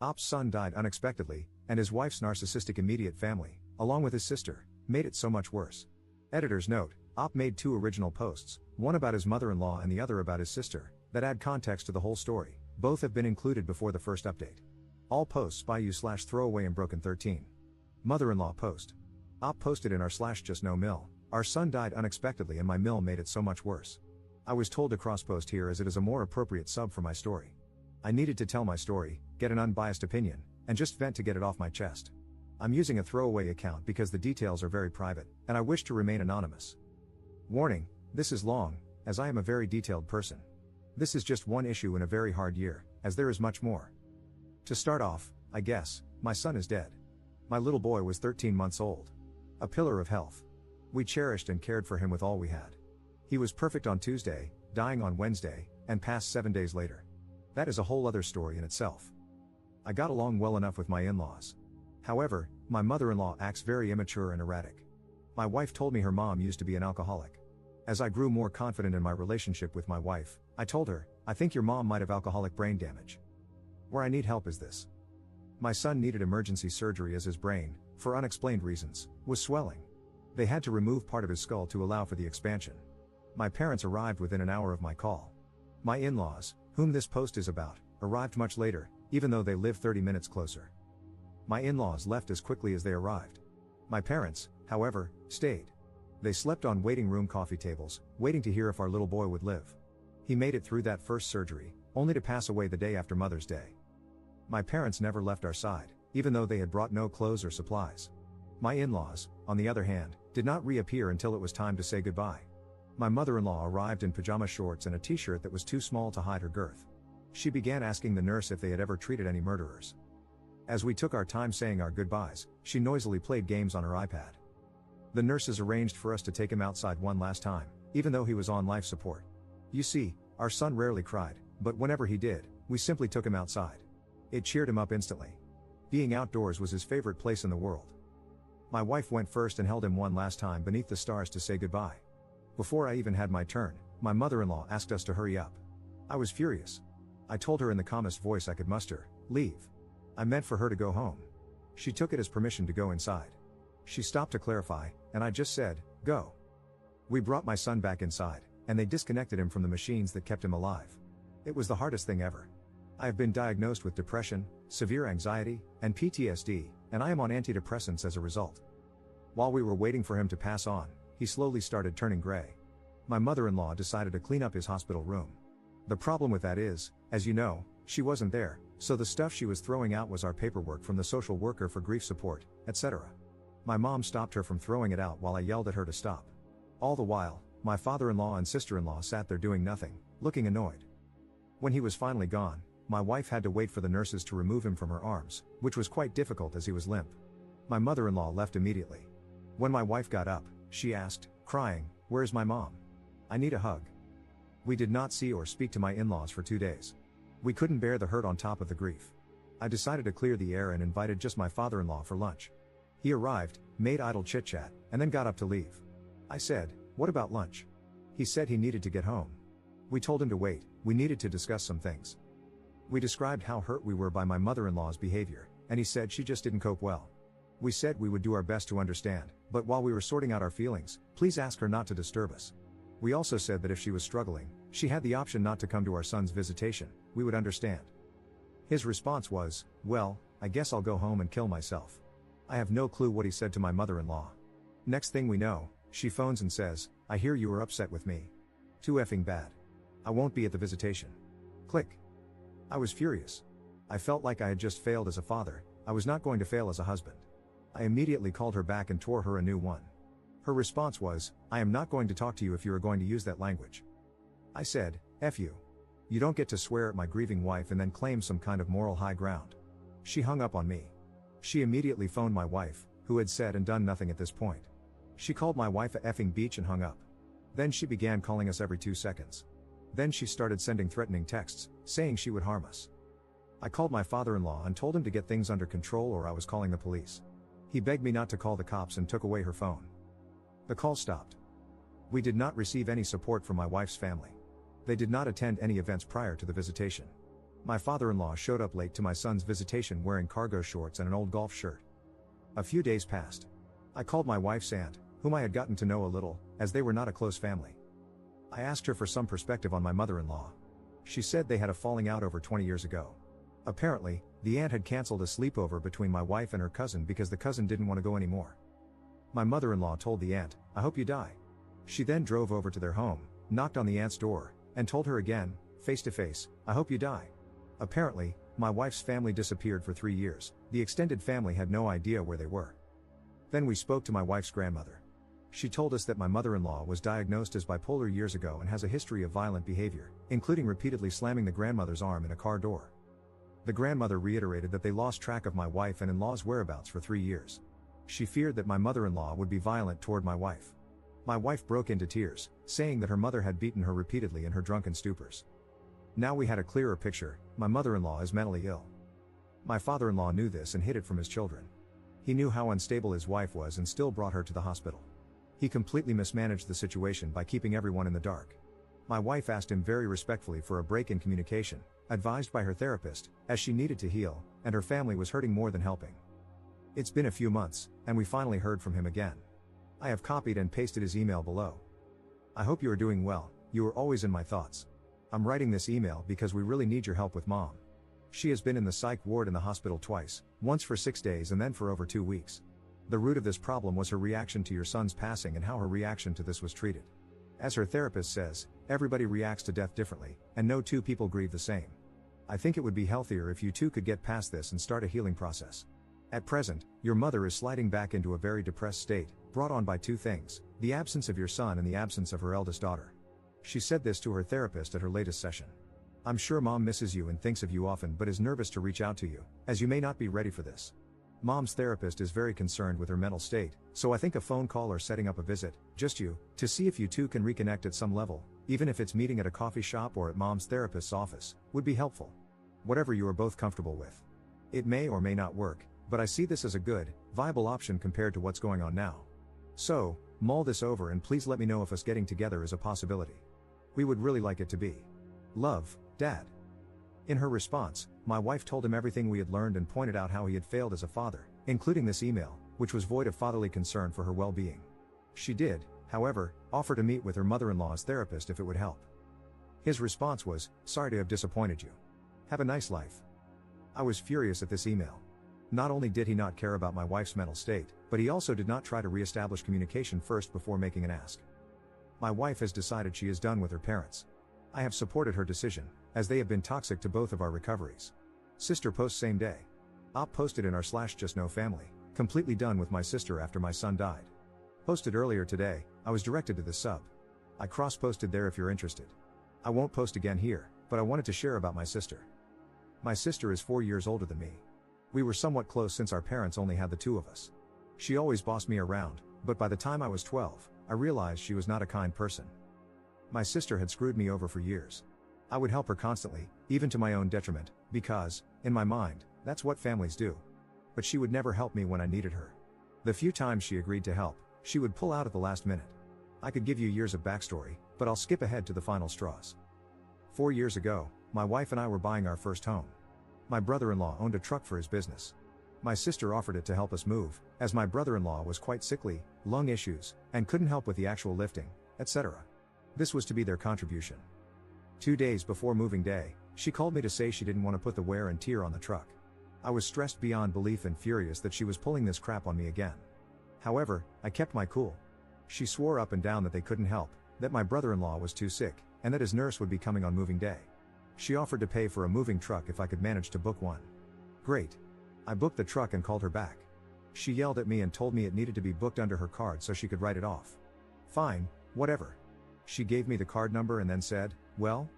Op's son died unexpectedly, and his wife's narcissistic immediate family, along with his sister, made it so much worse. Editor's note: Op made 2 original posts, one about his mother-in-law and the other about his sister, that add context to the whole story. Both have been included before the first update. All posts by you/throwaway and broken 13. Mother-in-law post. Op posted in r/just no mill. Our son died unexpectedly and my mill made it so much worse. I was told to cross-post here as it is a more appropriate sub for my story. I needed to tell my story, get an unbiased opinion, and just vent to get it off my chest. I'm using a throwaway account because the details are very private, and I wish to remain anonymous. Warning: this is long, as I am a very detailed person. This is just one issue in a very hard year, as there is much more. To start off, I guess, my son is dead. My little boy was 13 months old. A pillar of health. We cherished and cared for him with all we had. He was perfect on Tuesday, dying on Wednesday, and passed 7 days later. That is a whole other story in itself. I got along well enough with my in-laws. However, my mother-in-law acts very immature and erratic. My wife told me her mom used to be an alcoholic. As I grew more confident in my relationship with my wife, I told her, I think your mom might have alcoholic brain damage. Where I need help is this. My son needed emergency surgery as his brain, for unexplained reasons, was swelling. They had to remove part of his skull to allow for the expansion. My parents arrived within an hour of my call. My in-laws, whom this post is about, arrived much later, even though they live 30 minutes closer. My in-laws left as quickly as they arrived. My parents, however, stayed. They slept on waiting room coffee tables, waiting to hear if our little boy would live. He made it through that first surgery, only to pass away the day after Mother's Day. My parents never left our side, even though they had brought no clothes or supplies. My in-laws, on the other hand, did not reappear until it was time to say goodbye. My mother-in-law arrived in pajama shorts and a t-shirt that was too small to hide her girth. She began asking the nurse if they had ever treated any murderers. As we took our time saying our goodbyes, she noisily played games on her iPad. The nurses arranged for us to take him outside one last time, even though he was on life support. You see, our son rarely cried, but whenever he did, we simply took him outside. It cheered him up instantly. Being outdoors was his favorite place in the world. My wife went first and held him one last time beneath the stars to say goodbye. Before I even had my turn, my mother-in-law asked us to hurry up. I was furious. I told her in the calmest voice I could muster, leave. I meant for her to go home. She took it as permission to go inside. She stopped to clarify, and I just said, go. We brought my son back inside, and they disconnected him from the machines that kept him alive. It was the hardest thing ever. I have been diagnosed with depression, severe anxiety, and PTSD, and I am on antidepressants as a result. While we were waiting for him to pass on, he slowly started turning gray. My mother-in-law decided to clean up his hospital room. The problem with that is, as you know, she wasn't there, so the stuff she was throwing out was our paperwork from the social worker for grief support, etc. My mom stopped her from throwing it out while I yelled at her to stop. All the while, my father-in-law and sister-in-law sat there doing nothing, looking annoyed. When he was finally gone, my wife had to wait for the nurses to remove him from her arms, which was quite difficult as he was limp. My mother-in-law left immediately. When my wife got up, she asked, crying, "Where's my mom? I need a hug." We did not see or speak to my in-laws for 2 days. We couldn't bear the hurt on top of the grief. I decided to clear the air and invited just my father-in-law for lunch. He arrived, made idle chit-chat, and then got up to leave. I said, "What about lunch?" He said he needed to get home. We told him to wait, we needed to discuss some things. We described how hurt we were by my mother-in-law's behavior, and he said she just didn't cope well. We said we would do our best to understand, but while we were sorting out our feelings, please ask her not to disturb us. We also said that if she was struggling, she had the option not to come to our son's visitation, we would understand. His response was, "Well, I guess I'll go home and kill myself." I have no clue what he said to my mother-in-law. Next thing we know, she phones and says, "I hear you were upset with me. Too effing bad. I won't be at the visitation." Click. I was furious. I felt like I had just failed as a father, I was not going to fail as a husband. I immediately called her back and tore her a new one. Her response was, "I am not going to talk to you if you are going to use that language." I said, "F you. You don't get to swear at my grieving wife and then claim some kind of moral high ground." She hung up on me. She immediately phoned my wife, who had said and done nothing at this point. She called my wife a effing beach and hung up. Then she began calling us every 2 seconds. Then she started sending threatening texts, saying she would harm us. I called my father-in-law and told him to get things under control or I was calling the police. He begged me not to call the cops and took away her phone. The call stopped. We did not receive any support from my wife's family. They did not attend any events prior to the visitation. My father-in-law showed up late to my son's visitation wearing cargo shorts and an old golf shirt. A few days passed. I called my wife's aunt, whom I had gotten to know a little, as they were not a close family. I asked her for some perspective on my mother-in-law. She said they had a falling out over 20 years ago. Apparently, the aunt had cancelled a sleepover between my wife and her cousin because the cousin didn't want to go anymore. My mother-in-law told the aunt, "I hope you die." She then drove over to their home, knocked on the aunt's door, and told her again, face to face, "I hope you die." Apparently, my wife's family disappeared for 3 years. The extended family had no idea where they were. Then we spoke to my wife's grandmother. She told us that my mother-in-law was diagnosed as bipolar years ago and has a history of violent behavior, including repeatedly slamming the grandmother's arm in a car door. The grandmother reiterated that they lost track of my wife and in-law's whereabouts for 3 years. She feared that my mother-in-law would be violent toward my wife. My wife broke into tears, saying that her mother had beaten her repeatedly in her drunken stupors. Now we had a clearer picture: my mother-in-law is mentally ill. My father-in-law knew this and hid it from his children. He knew how unstable his wife was and still brought her to the hospital. He completely mismanaged the situation by keeping everyone in the dark. My wife asked him very respectfully for a break in communication, advised by her therapist, as she needed to heal, and her family was hurting more than helping. It's been a few months, and we finally heard from him again. I have copied and pasted his email below. I hope you are doing well. You are always in my thoughts. I'm writing this email because we really need your help with Mom. She has been in the psych ward in the hospital twice, once for 6 days and then for over 2 weeks. The root of this problem was her reaction to your son's passing and how her reaction to this was treated. As her therapist says, everybody reacts to death differently, and no two people grieve the same. I think it would be healthier if you two could get past this and start a healing process. At present, your mother is sliding back into a very depressed state, brought on by 2 things: the absence of your son and the absence of her eldest daughter. She said this to her therapist at her latest session. I'm sure Mom misses you and thinks of you often but is nervous to reach out to you, as you may not be ready for this. Mom's therapist is very concerned with her mental state, so I think a phone call or setting up a visit, just you, to see if you two can reconnect at some level, even if it's meeting at a coffee shop or at Mom's therapist's office, would be helpful. Whatever you are both comfortable with. It may or may not work, but I see this as a good, viable option compared to what's going on now. So, mull this over and please let me know if us getting together is a possibility. We would really like it to be. Love, Dad. In her response, my wife told him everything we had learned and pointed out how he had failed as a father, including this email, which was void of fatherly concern for her well-being. She did, however, offer to meet with her mother-in-law's therapist if it would help. His response was, "Sorry to have disappointed you. Have a nice life." I was furious at this email. Not only did he not care about my wife's mental state, but he also did not try to re-establish communication first before making an ask. My wife has decided she is done with her parents. I have supported her decision, as they have been toxic to both of our recoveries. Sister post same day. Op posted in our /JustKnowFamily, completely done with my sister after my son died. Posted earlier today, I was directed to this sub. I cross-posted there if you're interested. I won't post again here, but I wanted to share about my sister. My sister is 4 years older than me. We were somewhat close since our parents only had the 2 of us. She always bossed me around, but by the time I was 12, I realized she was not a kind person. My sister had screwed me over for years. I would help her constantly, even to my own detriment, because, in my mind, that's what families do. But she would never help me when I needed her. The few times she agreed to help, she would pull out at the last minute. I could give you years of backstory, but I'll skip ahead to the final straws. 4 years ago, my wife and I were buying our first home. My brother-in-law owned a truck for his business. My sister offered it to help us move, as my brother-in-law was quite sickly, lung issues, and couldn't help with the actual lifting, etc. This was to be their contribution. 2 days before moving day, she called me to say she didn't want to put the wear and tear on the truck. I was stressed beyond belief and furious that she was pulling this crap on me again. However, I kept my cool. She swore up and down that they couldn't help, that my brother-in-law was too sick, and that his nurse would be coming on moving day. She offered to pay for a moving truck if I could manage to book one. Great. I booked the truck and called her back. She yelled at me and told me it needed to be booked under her card so she could write it off. Fine, whatever. She gave me the card number and then said, "Well?"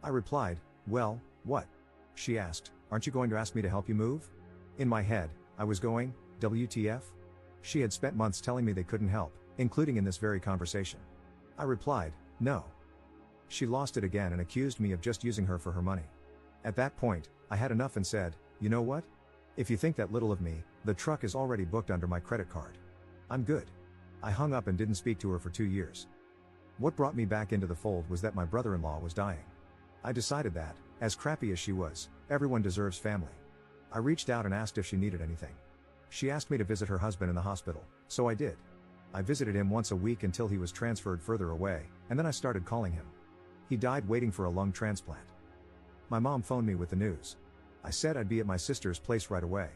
I replied, "Well, what?" She asked, "Aren't you going to ask me to help you move?" In my head, I was going, WTF? She had spent months telling me they couldn't help, including in this very conversation. I replied, "No." She lost it again and accused me of just using her for her money. At that point, I had enough and said, "You know what? If you think that little of me, the truck is already booked under my credit card. I'm good." I hung up and didn't speak to her for 2 years. What brought me back into the fold was that my brother-in-law was dying. I decided that, As crappy as she was, everyone deserves family. I reached out and asked if she needed anything. She asked me to visit her husband in the hospital, so I did. I visited him once a week until he was transferred further away, and then I started calling him. He died waiting for a lung transplant. My mom phoned me with the news. I said I'd be at my sister's place right away.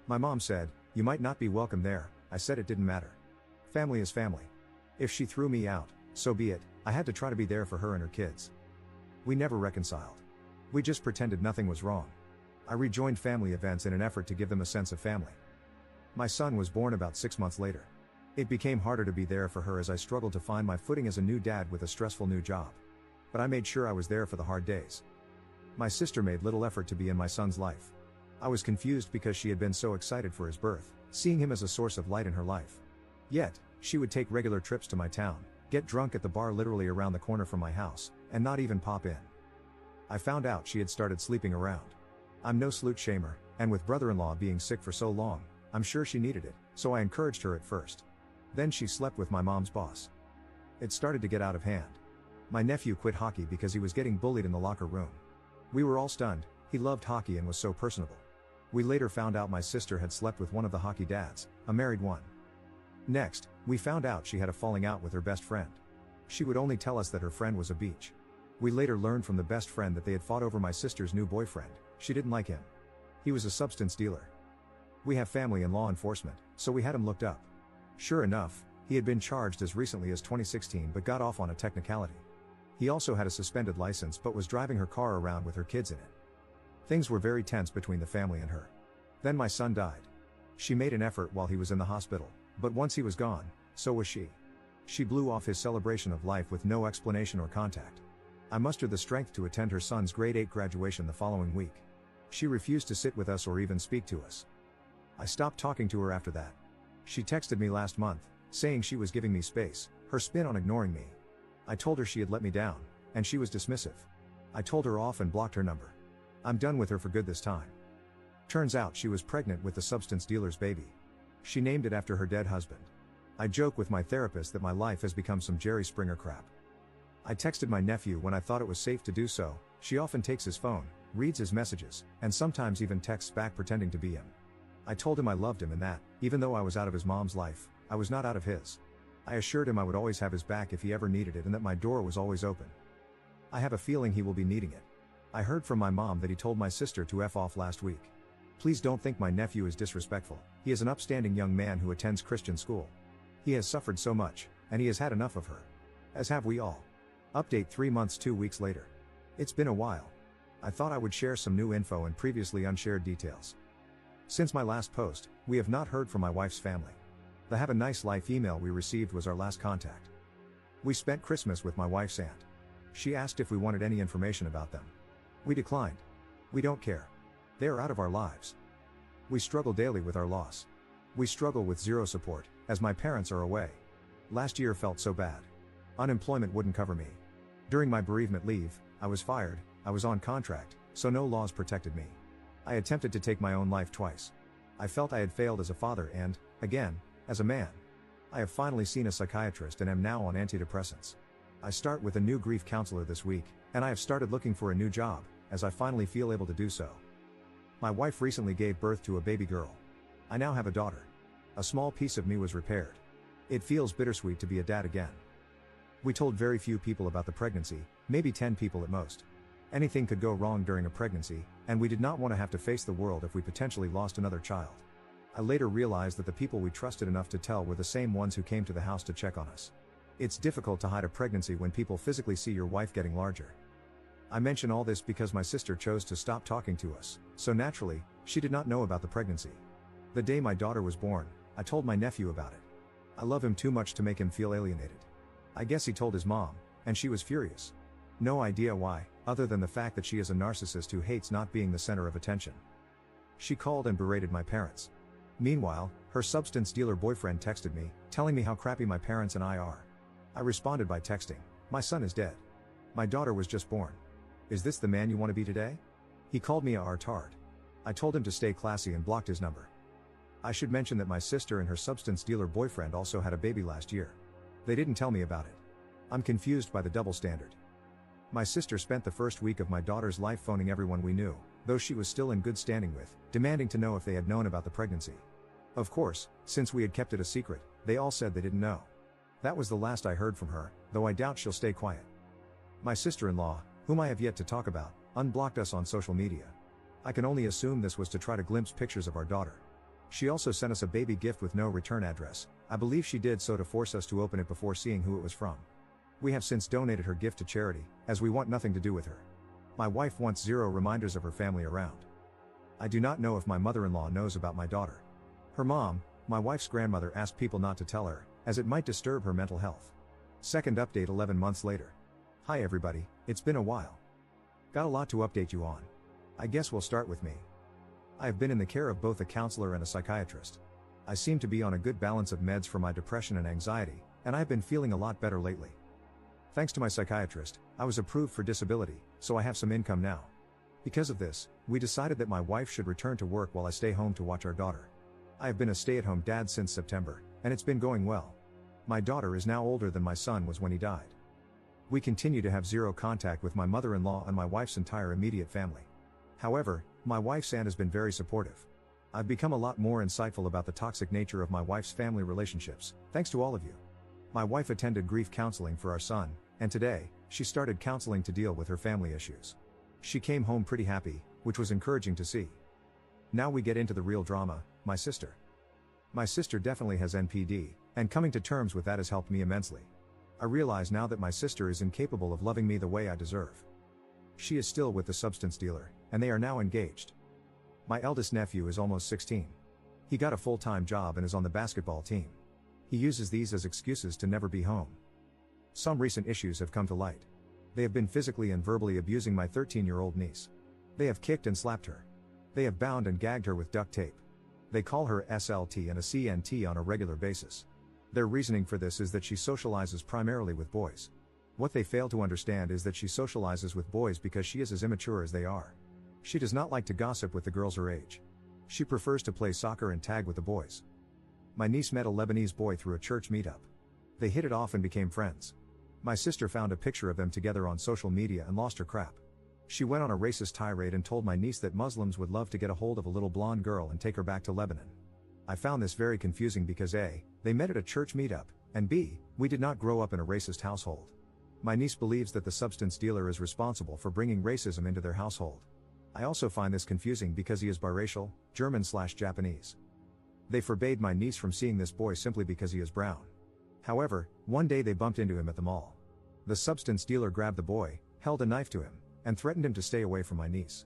My mom said, "You might not be welcome there." I said it didn't matter. Family is family. If she threw me out, so be it. I had to try to be there for her and her kids. We never reconciled. We just pretended nothing was wrong. I rejoined family events in an effort to give them a sense of family. My son was born about 6 months later. It became harder to be there for her as I struggled to find my footing as a new dad with a stressful new job. But I made sure I was there for the hard days. My sister made little effort to be in my son's life. I was confused because she had been so excited for his birth, seeing him as a source of light in her life. Yet, she would take regular trips to my town, get drunk at the bar literally around the corner from my house, and not even pop in. I found out she had started sleeping around. I'm no slut shamer, and with brother-in-law being sick for so long, I'm sure she needed it, so I encouraged her at first. Then she slept with my mom's boss. It started to get out of hand. My nephew quit hockey because he was getting bullied in the locker room. We were all stunned. He loved hockey and was so personable. We later found out my sister had slept with one of the hockey dads, a married one. Next, we found out she had a falling out with her best friend. She would only tell us that her friend was a beach. We later learned from the best friend that they had fought over my sister's new boyfriend. She didn't like him. He was a substance dealer. We have family in law enforcement, so we had him looked up. Sure enough, he had been charged as recently as 2016 but got off on a technicality. He also had a suspended license but was driving her car around with her kids in it. Things were very tense between the family and her. Then my son died. She made an effort while he was in the hospital, but once he was gone, so was she. She blew off his celebration of life with no explanation or contact. I mustered the strength to attend her son's grade 8 graduation the following week. She refused to sit with us or even speak to us. I stopped talking to her after that. She texted me last month, saying she was giving me space, her spin on ignoring me. I told her she had let me down, and she was dismissive. I told her off and blocked her number. I'm done with her for good this time. Turns out she was pregnant with the substance dealer's baby. She named it after her dead husband. I joke with my therapist that my life has become some Jerry Springer crap. I texted my nephew when I thought it was safe to do so. She often takes his phone, reads his messages, and sometimes even texts back pretending to be him. I told him I loved him and that, even though I was out of his mom's life, I was not out of his. I assured him I would always have his back if he ever needed it and that my door was always open. I have a feeling he will be needing it. I heard from my mom that he told my sister to F off last week. Please don't think my nephew is disrespectful. He is an upstanding young man who attends Christian school. He has suffered so much, and he has had enough of her. As have we all. Update 3 months 2 weeks later. It's been a while. I thought I would share some new info and previously unshared details. Since my last post, we have not heard from my wife's family. The Have a Nice Life email we received was our last contact. We spent Christmas with my wife's aunt. She asked if we wanted any information about them. We declined. We don't care. They are out of our lives. We struggle daily with our loss. We struggle with zero support, as my parents are away. Last year felt so bad. Unemployment wouldn't cover me. During my bereavement leave, I was fired. I was on contract, so no laws protected me. I attempted to take my own life twice. I felt I had failed as a father and, again, as a man. I have finally seen a psychiatrist and am now on antidepressants. I start with a new grief counselor this week, and I have started looking for a new job, as I finally feel able to do so. My wife recently gave birth to a baby girl. I now have a daughter. A small piece of me was repaired. It feels bittersweet to be a dad again. We told very few people about the pregnancy, maybe 10 people at most. Anything could go wrong during a pregnancy, and we did not want to have to face the world if we potentially lost another child. I later realized that the people we trusted enough to tell were the same ones who came to the house to check on us. It's difficult to hide a pregnancy when people physically see your wife getting larger. I mention all this because my sister chose to stop talking to us, so naturally, she did not know about the pregnancy. The day my daughter was born, I told my nephew about it. I love him too much to make him feel alienated. I guess he told his mom, and she was furious. No idea why, other than the fact that she is a narcissist who hates not being the center of attention. She called and berated my parents. Meanwhile, her substance dealer boyfriend texted me, telling me how crappy my parents and I are. I responded by texting, "My son is dead. My daughter was just born. Is this the man you want to be today?" He called me a retard. I told him to stay classy and blocked his number. I should mention that my sister and her substance dealer boyfriend also had a baby last year. They didn't tell me about it. I'm confused by the double standard. My sister spent the first week of my daughter's life phoning everyone we knew, those she was still in good standing with, demanding to know if they had known about the pregnancy. Of course, since we had kept it a secret, they all said they didn't know. That was the last I heard from her, though I doubt she'll stay quiet. My sister-in-law, whom I have yet to talk about, unblocked us on social media. I can only assume this was to try to glimpse pictures of our daughter. She also sent us a baby gift with no return address. I believe she did so to force us to open it before seeing who it was from. We have since donated her gift to charity, as we want nothing to do with her. My wife wants zero reminders of her family around. I do not know if my mother-in-law knows about my daughter. Her mom, my wife's grandmother, asked people not to tell her, as it might disturb her mental health. Second update 11 months later. Hi everybody, it's been a while. Got a lot to update you on. I guess we'll start with me. I have been in the care of both a counselor and a psychiatrist. I seem to be on a good balance of meds for my depression and anxiety, and I have been feeling a lot better lately. Thanks to my psychiatrist, I was approved for disability, so I have some income now. Because of this, we decided that my wife should return to work while I stay home to watch our daughter. I have been a stay-at-home dad since September, and it's been going well. My daughter is now older than my son was when he died. We continue to have zero contact with my mother-in-law and my wife's entire immediate family. However, my wife's aunt has been very supportive. I've become a lot more insightful about the toxic nature of my wife's family relationships, thanks to all of you. My wife attended grief counseling for our son, and today, she started counseling to deal with her family issues. She came home pretty happy, which was encouraging to see. Now we get into the real drama, my sister. My sister definitely has NPD, and coming to terms with that has helped me immensely. I realize now that my sister is incapable of loving me the way I deserve. She is still with the substance dealer, and they are now engaged. My eldest nephew is almost 16. He got a full-time job and is on the basketball team. He uses these as excuses to never be home. Some recent issues have come to light. They have been physically and verbally abusing my 13-year-old niece. They have kicked and slapped her. They have bound and gagged her with duct tape. They call her SLT and a CNT on a regular basis. Their reasoning for this is that she socializes primarily with boys. What they fail to understand is that she socializes with boys because she is as immature as they are. She does not like to gossip with the girls her age. She prefers to play soccer and tag with the boys. My niece met a Lebanese boy through a church meetup. They hit it off and became friends. My sister found a picture of them together on social media and lost her crap. She went on a racist tirade and told my niece that Muslims would love to get a hold of a little blonde girl and take her back to Lebanon. I found this very confusing because A, they met at a church meetup, and B, we did not grow up in a racist household. My niece believes that the substance dealer is responsible for bringing racism into their household. I also find this confusing because he is biracial, German/Japanese. They forbade my niece from seeing this boy simply because he is brown. However, one day they bumped into him at the mall. The substance dealer grabbed the boy, held a knife to him, and threatened him to stay away from my niece.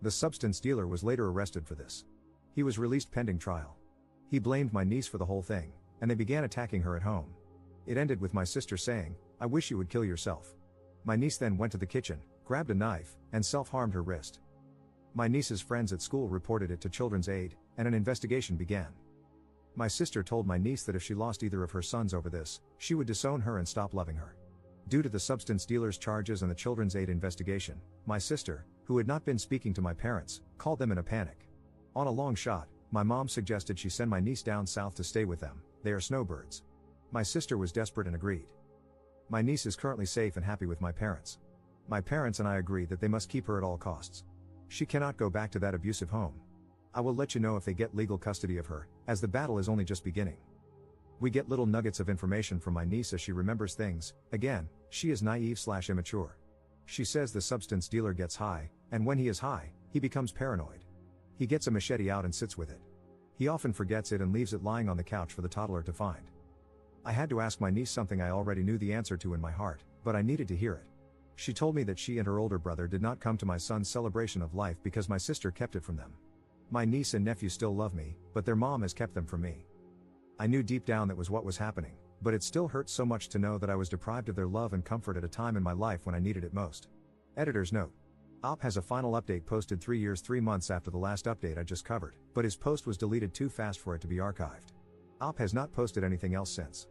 The substance dealer was later arrested for this. He was released pending trial. He blamed my niece for the whole thing, and they began attacking her at home. It ended with my sister saying, "I wish you would kill yourself." My niece then went to the kitchen, grabbed a knife, and self-harmed her wrist. My niece's friends at school reported it to Children's Aid, and an investigation began. My sister told my niece that if she lost either of her sons over this, she would disown her and stop loving her. Due to the substance dealer's charges and the Children's Aid investigation, my sister, who had not been speaking to my parents, called them in a panic. On a long shot, my mom suggested she send my niece down south to stay with them. They are snowbirds. My sister was desperate and agreed. My niece is currently safe and happy with my parents. My parents and I agree that they must keep her at all costs. She cannot go back to that abusive home. I will let you know if they get legal custody of her, as the battle is only just beginning. We get little nuggets of information from my niece as she remembers things. Again, she is naive/immature. She says the substance dealer gets high, and when he is high, he becomes paranoid. He gets a machete out and sits with it. He often forgets it and leaves it lying on the couch for the toddler to find. I had to ask my niece something I already knew the answer to in my heart, but I needed to hear it. She told me that she and her older brother did not come to my son's celebration of life because my sister kept it from them. My niece and nephew still love me, but their mom has kept them from me. I knew deep down that was what was happening, but it still hurts so much to know that I was deprived of their love and comfort at a time in my life when I needed it most. Editor's note. Op has a final update posted 3 years 3 months after the last update I just covered, but his post was deleted too fast for it to be archived. Op has not posted anything else since.